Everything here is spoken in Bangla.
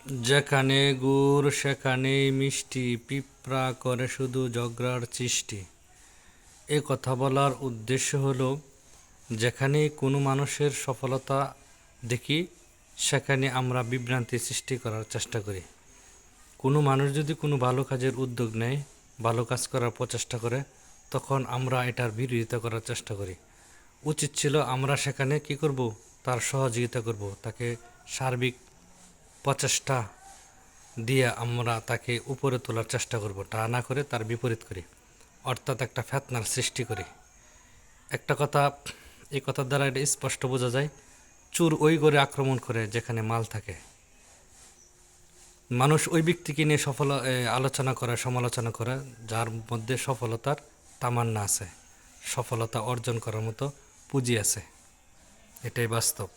যেখানে গুড় সেখানেই মিষ্টি, পিঁপড়া করে শুধু ঝগড়ার সৃষ্টি। এ কথা বলার উদ্দেশ্য হলো, যেখানেই কোনো মানুষের সফলতা দেখি সেখানে আমরা বিভ্রান্তি সৃষ্টি করার চেষ্টা করি। কোনো মানুষ যদি কোনো ভালো কাজের উদ্যোগ নেয়, ভালো কাজ করার প্রচেষ্টা করে, তখন আমরা এটার বিরোধিতা করার চেষ্টা করি। উচিত ছিল আমরা সেখানে কি করব, তার সহযোগিতা করব, তাকে সার্বিক প্রচেষ্টা দিয়ে আমরা তাকে উপরে তোলার চেষ্টা করব, তা না করে তার বিপরীত করি, অর্থাৎ একটা ফেতনার সৃষ্টি করি। একটা কথা, এই কথার দ্বারা এটা স্পষ্ট বোঝা যায়, চোর ওই ঘরে আক্রমণ করে যেখানে মাল থাকে। মানুষ ওই ব্যক্তিকে নিয়ে আলোচনা করে, সমালোচনা করে যার মধ্যে সফলতার তামান্না আছে, সফলতা অর্জন করার মতো পুঁজি আছে। এটাই বাস্তব।